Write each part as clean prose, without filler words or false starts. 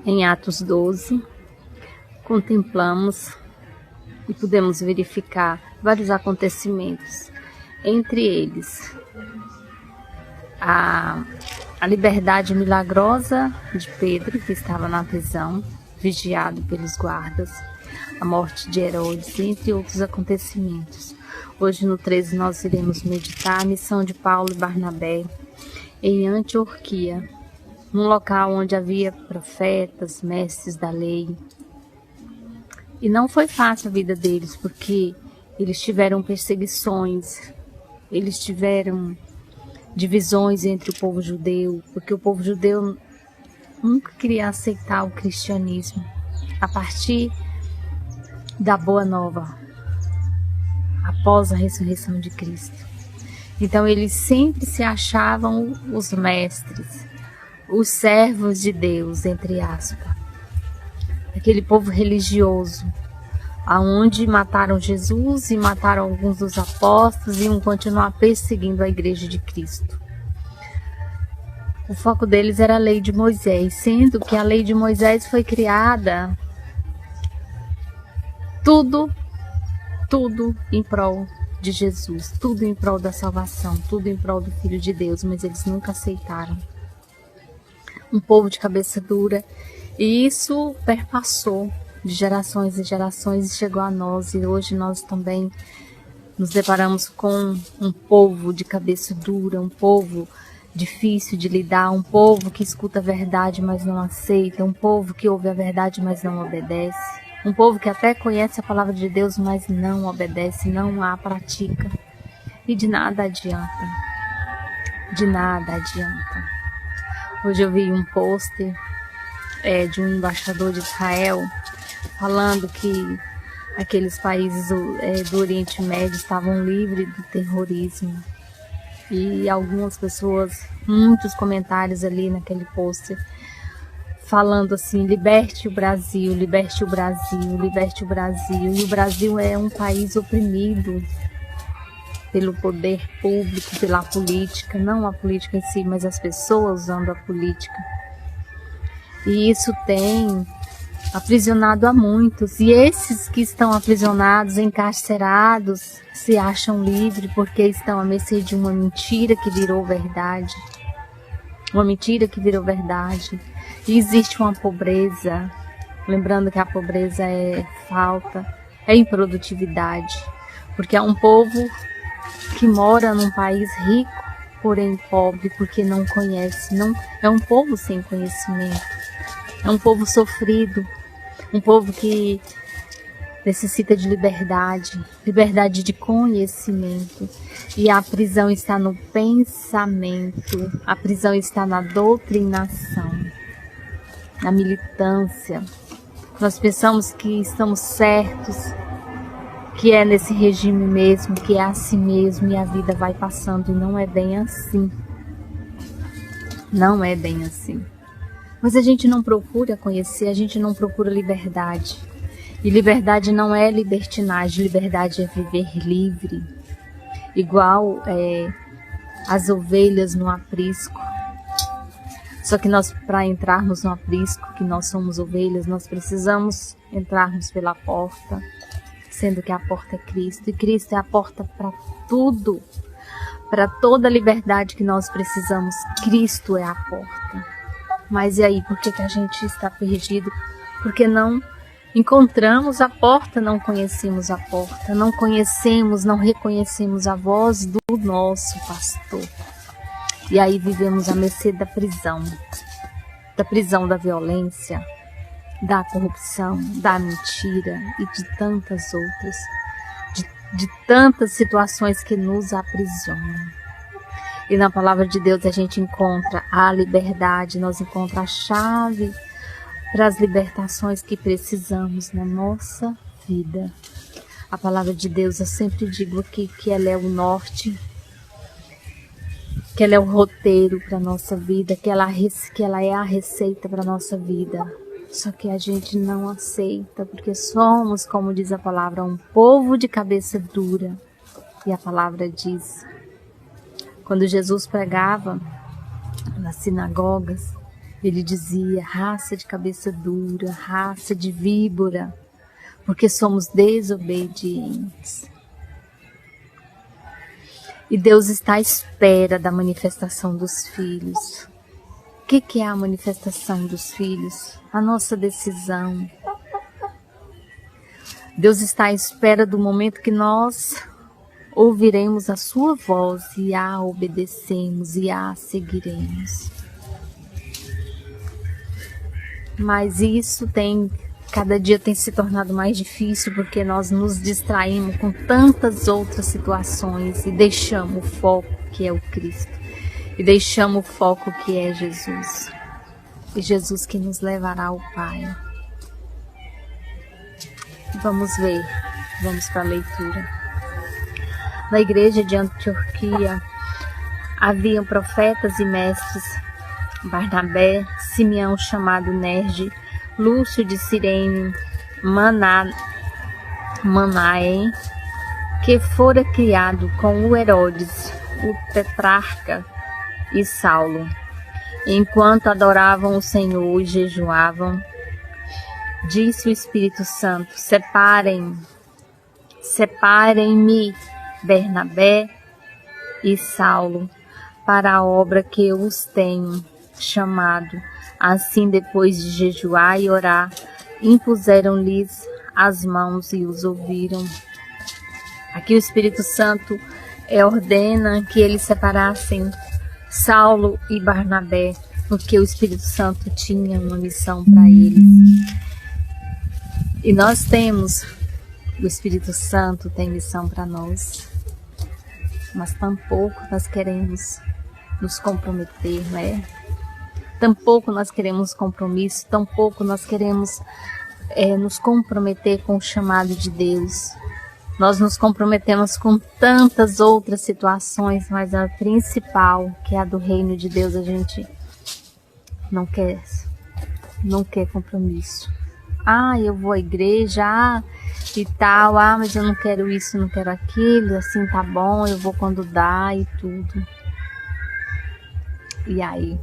Em Atos 12, contemplamos e pudemos verificar vários acontecimentos, entre eles a liberdade milagrosa de Pedro, que estava na prisão, vigiado pelos guardas, a morte de Herodes, entre outros acontecimentos. Hoje no 13 nós iremos meditar a missão de Paulo e Barnabé em Antioquia, num local onde havia profetas, mestres da lei. E não foi fácil a vida deles, porque eles tiveram perseguições, eles tiveram divisões entre o povo judeu, porque o povo judeu nunca queria aceitar o cristianismo a partir da Boa Nova, após a ressurreição de Cristo. Então eles sempre se achavam os mestres, os servos de Deus, entre aspas. Aquele povo religioso, aonde mataram Jesus e mataram alguns dos apóstolos e iam continuar perseguindo a igreja de Cristo. O foco deles era a lei de Moisés, sendo que a lei de Moisés foi criada tudo em prol de Jesus, tudo em prol da salvação, tudo em prol do Filho de Deus, mas eles nunca aceitaram. Um povo de cabeça dura, e isso perpassou de gerações e gerações e chegou a nós, e hoje nós também nos deparamos com um povo de cabeça dura, um povo difícil de lidar, um povo que escuta a verdade, mas não aceita, um povo que ouve a verdade, mas não obedece, um povo que até conhece a palavra de Deus, mas não obedece, não a pratica, e de nada adianta, de nada adianta. Hoje eu vi um pôster de um embaixador de Israel falando que aqueles países do Oriente Médio estavam livres do terrorismo. E algumas pessoas, muitos comentários ali naquele pôster, falando assim: liberte o Brasil, liberte o Brasil, liberte o Brasil. E o Brasil é um país oprimido pelo poder público, pela política, não a política em si, mas as pessoas usando a política. E isso tem aprisionado a muitos. E esses que estão aprisionados, encarcerados, se acham livres porque estão à mercê de uma mentira que virou verdade. Uma mentira que virou verdade. E existe uma pobreza, lembrando que a pobreza é falta, é improdutividade, porque é um povo que mora num país rico, porém pobre, porque não conhece, não, é um povo sem conhecimento, é um povo sofrido, um povo que necessita de liberdade, liberdade de conhecimento, e a prisão está no pensamento, a prisão está na doutrinação, na militância. Nós pensamos que estamos certos, que é nesse regime mesmo, que é assim mesmo, e a vida vai passando, e não é bem assim. Não é bem assim. Mas a gente não procura conhecer, a gente não procura liberdade. E liberdade não é libertinagem, liberdade é viver livre. Igual as ovelhas no aprisco. Só que nós, para entrarmos no aprisco, que nós somos ovelhas, nós precisamos entrarmos pela porta, sendo que a porta é Cristo, e Cristo é a porta para tudo, para toda a liberdade que nós precisamos. Cristo é a porta. Mas e aí, por que a gente está perdido? Porque não encontramos a porta, não conhecemos a porta, não conhecemos, não reconhecemos a voz do nosso pastor. E aí vivemos à mercê da prisão da violência, da corrupção, da mentira e de tantas outras, de tantas situações que nos aprisionam. E na palavra de Deus a gente encontra a liberdade, nós encontramos a chave para as libertações que precisamos na nossa vida. A palavra de Deus, eu sempre digo aqui que ela é o norte, que ela é o roteiro para a nossa vida, que ela é a receita para a nossa vida. Só que a gente não aceita, porque somos, como diz a palavra, um povo de cabeça dura. E a palavra diz, quando Jesus pregava nas sinagogas, Ele dizia: raça de cabeça dura, raça de víbora, porque somos desobedientes. E Deus está à espera da manifestação dos filhos. O que é a manifestação dos filhos? A nossa decisão. Deus está à espera do momento que nós ouviremos a sua voz e a obedecemos e a seguiremos. Mas isso cada dia tem se tornado mais difícil porque nós nos distraímos com tantas outras situações e deixamos o foco que é o Cristo. E deixamos o foco que é Jesus. E Jesus que nos levará ao Pai. Vamos ver, vamos para a leitura. Na igreja de Antioquia haviam profetas e mestres: Barnabé, Simeão chamado Nerge, Lúcio de Cirene, Manaém, que fora criado com o Herodes, o tetrarca, e Saulo. Enquanto adoravam o Senhor e jejuavam, disse o Espírito Santo: Separem-me Barnabé e Saulo para a obra que eu os tenho chamado. Assim, depois de jejuar e orar, impuseram-lhes as mãos e os ouviram. Aqui o Espírito Santo ordena que eles separassem Saulo e Barnabé, porque o Espírito Santo tinha uma missão para eles. E nós temos, o Espírito Santo tem missão para nós, mas tampouco nós queremos nos comprometer, né? Tampouco nós queremos compromisso, tampouco nós queremos nos comprometer com o chamado de Deus. Nós nos comprometemos com tantas outras situações, mas a principal, que é a do reino de Deus, a gente não quer compromisso. Eu vou à igreja, e tal, mas eu não quero isso, não quero aquilo, assim tá bom, eu vou quando dá e tudo. E aí?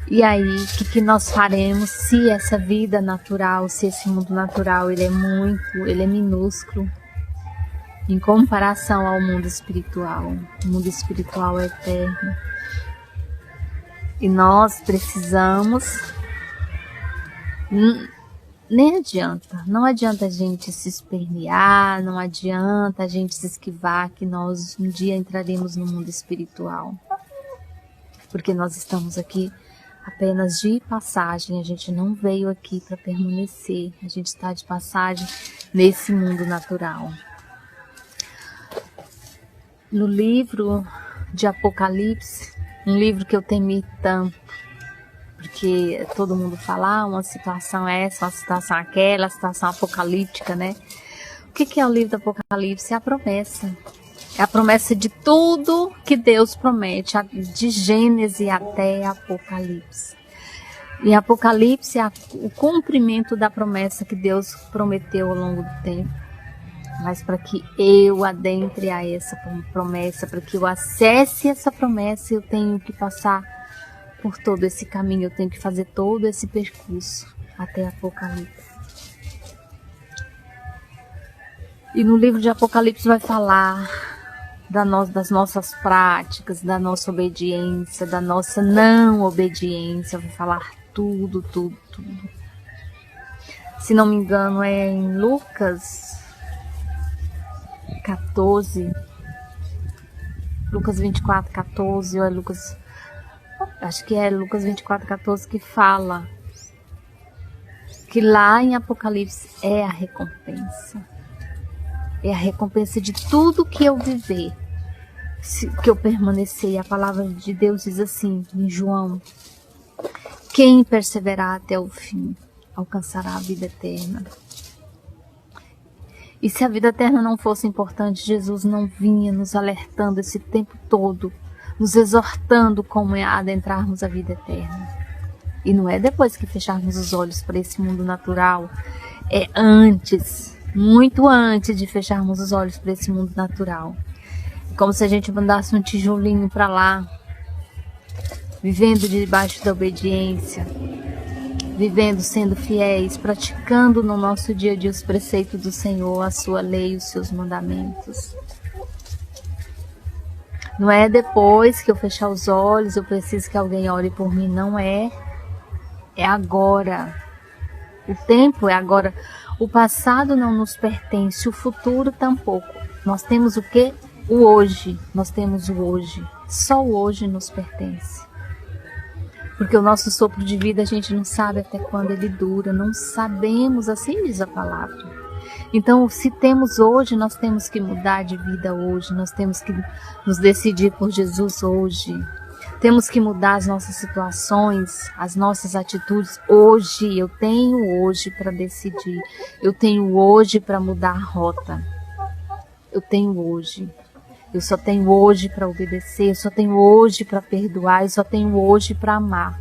O que nós faremos se essa vida natural, se esse mundo natural, ele é minúsculo em comparação ao mundo espiritual? O mundo espiritual é eterno. E nós precisamos, não adianta a gente se espernear, não adianta a gente se esquivar que nós um dia entraremos no mundo espiritual. Porque nós estamos aqui apenas de passagem, a gente não veio aqui para permanecer, a gente está de passagem nesse mundo natural. No livro de Apocalipse, um livro que eu temi tanto, porque todo mundo fala, uma situação essa, uma situação aquela, uma situação apocalíptica, né? O que é o livro do Apocalipse? É a promessa. É a promessa de tudo que Deus promete, de Gênesis até Apocalipse. Em Apocalipse é o cumprimento da promessa que Deus prometeu ao longo do tempo. Mas para que eu adentre a essa promessa, para que eu acesse essa promessa, eu tenho que passar por todo esse caminho, eu tenho que fazer todo esse percurso até Apocalipse. E no livro de Apocalipse vai falar das nossas práticas, da nossa obediência, da nossa não obediência, vai falar tudo. Se não me engano é em Lucas 14, Lucas 24, 14, ou é Lucas, acho que é Lucas 24, 14 que fala que lá em Apocalipse é a recompensa. É a recompensa de tudo que eu viver, que eu permanecer. E a palavra de Deus diz assim, em João: quem perseverar até o fim, alcançará a vida eterna. E se a vida eterna não fosse importante, Jesus não vinha nos alertando esse tempo todo, nos exortando como é adentrarmos a vida eterna. E não é depois que fecharmos os olhos para esse mundo natural, é antes, muito antes de fecharmos os olhos para esse mundo natural. Como se a gente mandasse um tijolinho para lá, vivendo debaixo da obediência, vivendo sendo fiéis, praticando no nosso dia a dia os preceitos do Senhor, a sua lei, os seus mandamentos. Não é depois que eu fechar os olhos, eu preciso que alguém ore por mim, não é. É agora. O tempo é agora. O passado não nos pertence, o futuro tampouco. Nós temos o quê? O hoje. Nós temos o hoje. Só o hoje nos pertence. Porque o nosso sopro de vida a gente não sabe até quando ele dura. Não sabemos, assim diz a palavra. Então, se temos hoje, nós temos que mudar de vida hoje. Nós temos que nos decidir por Jesus hoje. Temos que mudar as nossas situações, as nossas atitudes hoje. Eu tenho hoje para decidir. Eu tenho hoje para mudar a rota. Eu tenho hoje. Eu só tenho hoje para obedecer. Eu só tenho hoje para perdoar. Eu só tenho hoje para amar.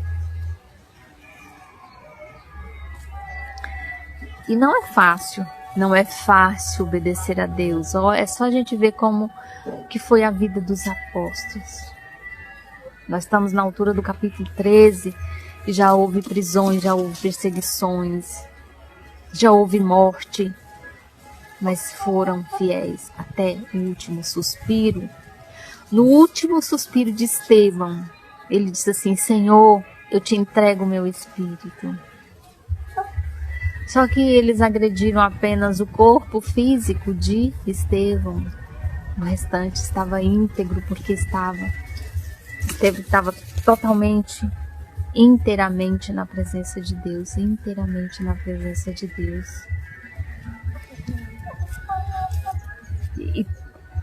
E não é fácil. Não é fácil obedecer a Deus. É só a gente ver como que foi a vida dos apóstolos. Nós estamos na altura do capítulo 13 e já houve prisões, já houve perseguições, já houve morte, mas foram fiéis até o último suspiro. No último suspiro de Estevão, ele disse assim: Senhor, eu te entrego o meu espírito. Só que eles agrediram apenas o corpo físico de Estevão. O restante estava íntegro porque Estevão estava totalmente, inteiramente na presença de Deus. Inteiramente na presença de Deus. E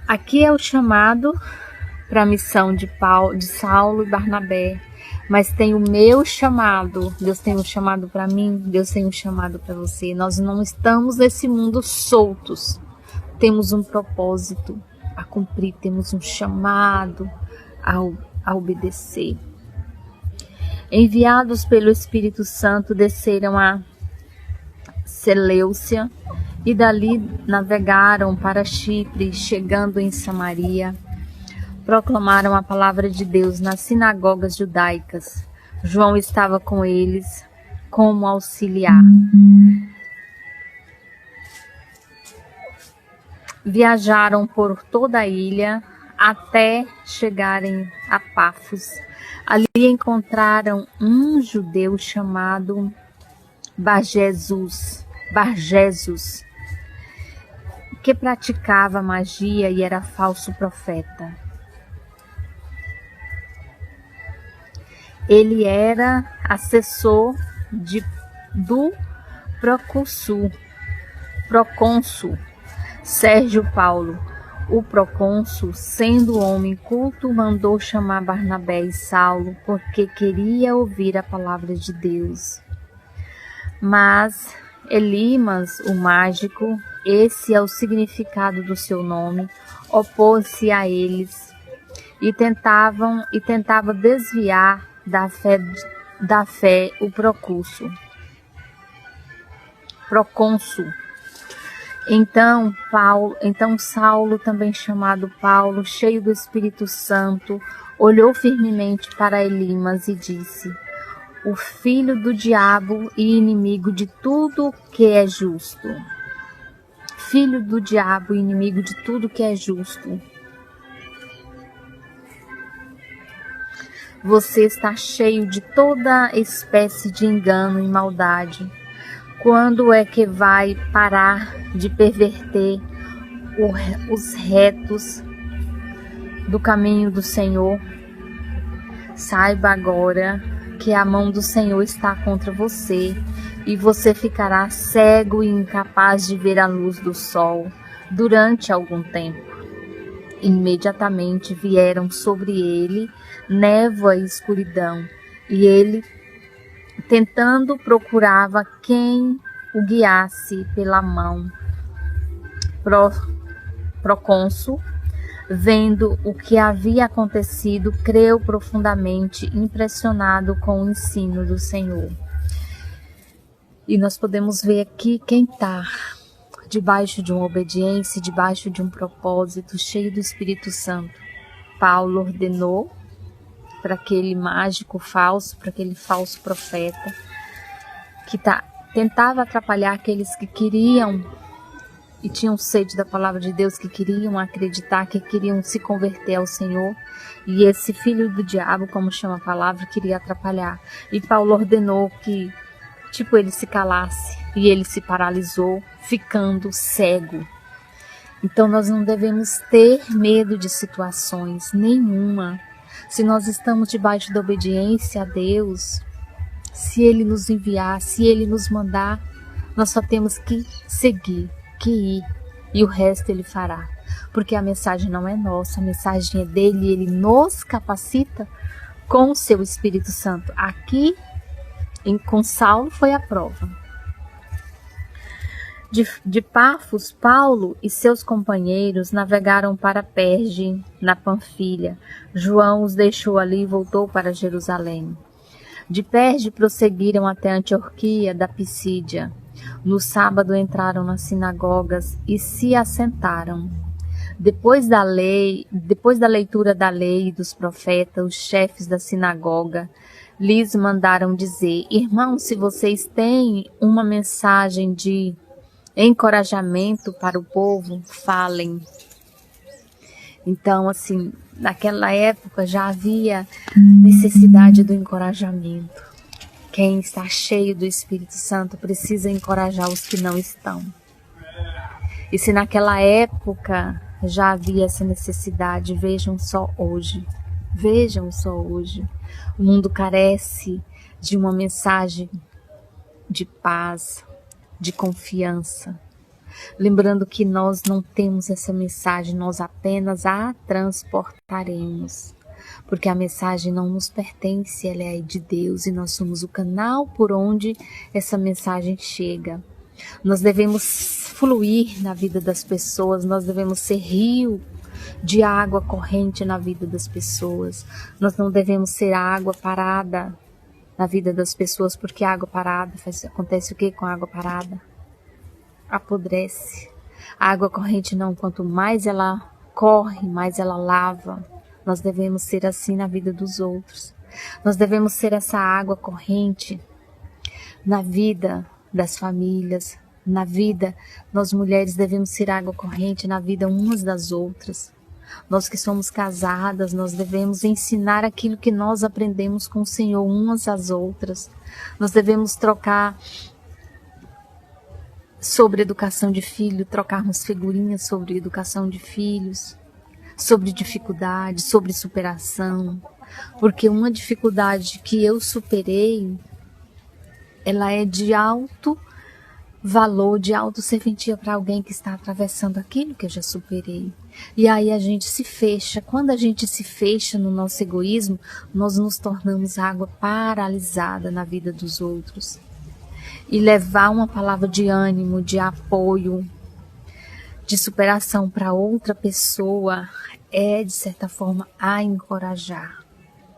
aqui é o chamado para a missão de Saulo e Barnabé. Mas tem o meu chamado. Deus tem um chamado para mim. Deus tem um chamado para você. Nós não estamos nesse mundo soltos. Temos um propósito a cumprir. Temos um chamado a obedecer. Enviados pelo Espírito Santo, desceram a Seleucia e dali navegaram para Chipre, chegando em Samaria. Proclamaram a palavra de Deus nas sinagogas judaicas. João estava com eles como auxiliar. Viajaram por toda a ilha até chegarem a Pafos. Ali encontraram um judeu chamado Barjesus, que praticava magia e era falso profeta. Ele era assessor do procônsul Sérgio Paulo. O procônsul, sendo homem culto, mandou chamar Barnabé e Saulo, porque queria ouvir a palavra de Deus. Mas Elimas, o mágico, esse é o significado do seu nome, opôs-se a eles e tentava desviar da fé o procônsul. Então Saulo, também chamado Paulo, cheio do Espírito Santo, olhou firmemente para Elimas e disse: o filho do diabo e inimigo de tudo que é justo. Filho do diabo e inimigo de tudo que é justo. Você está cheio de toda espécie de engano e maldade. Quando é que vai parar de perverter os retos do caminho do Senhor? Saiba agora que a mão do Senhor está contra você e você ficará cego e incapaz de ver a luz do sol durante algum tempo. Imediatamente vieram sobre ele névoa e escuridão, e ele, tentando, procurava quem o guiasse pela mão. Procônsul, vendo o que havia acontecido, creu profundamente, impressionado com o ensino do Senhor. E nós podemos ver aqui quem está debaixo de uma obediência, debaixo de um propósito, cheio do Espírito Santo. Paulo ordenou para aquele mágico falso, para aquele falso profeta que tentava atrapalhar aqueles que queriam e tinham sede da palavra de Deus, que queriam acreditar, que queriam se converter ao Senhor. E esse filho do diabo, como chama a palavra, queria atrapalhar. E Paulo ordenou que, ele se calasse, e ele se paralisou, ficando cego. Então nós não devemos ter medo de situações nenhuma. Se nós estamos debaixo da obediência a Deus, se Ele nos enviar, se Ele nos mandar, nós só temos que seguir, que ir, e o resto Ele fará. Porque a mensagem não é nossa, a mensagem é dele, e Ele nos capacita com o seu Espírito Santo. Aqui, com Saulo, foi a prova. De Pafos, Paulo e seus companheiros navegaram para Perge, na Panfilha. João os deixou ali e voltou para Jerusalém. De Perge prosseguiram até Antioquia da Pisídia. No sábado entraram nas sinagogas e se assentaram. Depois da leitura da lei e dos profetas, os chefes da sinagoga lhes mandaram dizer: irmãos, se vocês têm uma mensagem de encorajamento para o povo, falem. Então, assim, naquela época já havia necessidade do encorajamento. Quem está cheio do Espírito Santo precisa encorajar os que não estão. E se naquela época já havia essa necessidade, vejam só hoje. O mundo carece de uma mensagem de paz, de confiança. Lembrando que nós não temos essa mensagem, nós apenas a transportaremos. Porque a mensagem não nos pertence, ela é de Deus e nós somos o canal por onde essa mensagem chega. Nós devemos fluir na vida das pessoas, nós devemos ser rio de água corrente na vida das pessoas. Nós não devemos ser água parada na vida das pessoas, porque água parada acontece o que com a água parada? Apodrece. A água corrente não, quanto mais ela corre, mais ela lava. Nós devemos ser assim na vida dos outros. Nós devemos ser essa água corrente na vida das famílias, na vida, nós mulheres devemos ser água corrente na vida umas das outras. Nós que somos casadas, nós devemos ensinar aquilo que nós aprendemos com o Senhor umas às outras. Nós devemos trocar sobre educação de filho, trocarmos figurinhas sobre educação de filhos, sobre dificuldade, sobre superação. Porque uma dificuldade que eu superei, ela é de alto valor, de alta serventia para alguém que está atravessando aquilo que eu já superei. E aí a gente se fecha. Quando a gente se fecha no nosso egoísmo, nós nos tornamos água paralisada na vida dos outros. E levar uma palavra de ânimo, de apoio, de superação para outra pessoa é, de certa forma, a encorajar.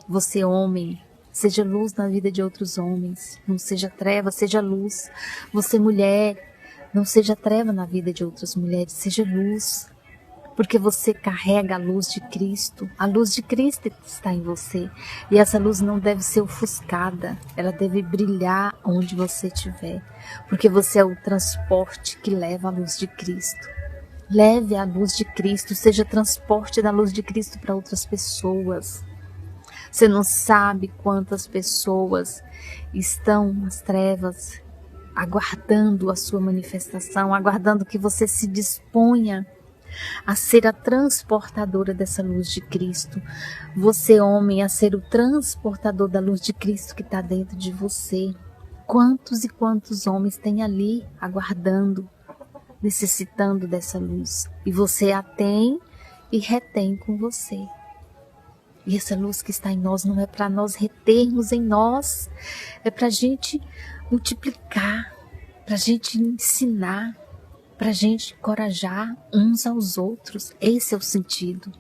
Você, homem, seja luz na vida de outros homens. Não seja treva, seja luz. Você, mulher, não seja treva na vida de outras mulheres. Seja luz. Porque você carrega a luz de Cristo. A luz de Cristo está em você. E essa luz não deve ser ofuscada. Ela deve brilhar onde você estiver. Porque você é o transporte que leva a luz de Cristo. Leve a luz de Cristo. Seja transporte da luz de Cristo para outras pessoas. Você não sabe quantas pessoas estão nas trevas, aguardando a sua manifestação, aguardando que você se disponha a ser a transportadora dessa luz de Cristo. Você, homem, a ser o transportador da luz de Cristo que está dentro de você. Quantos e quantos homens tem ali aguardando, necessitando dessa luz. E você a tem e retém com você. E essa luz que está em nós não é para nós retermos em nós, é para a gente multiplicar, para a gente ensinar, para a gente encorajar uns aos outros. Esse é o sentido.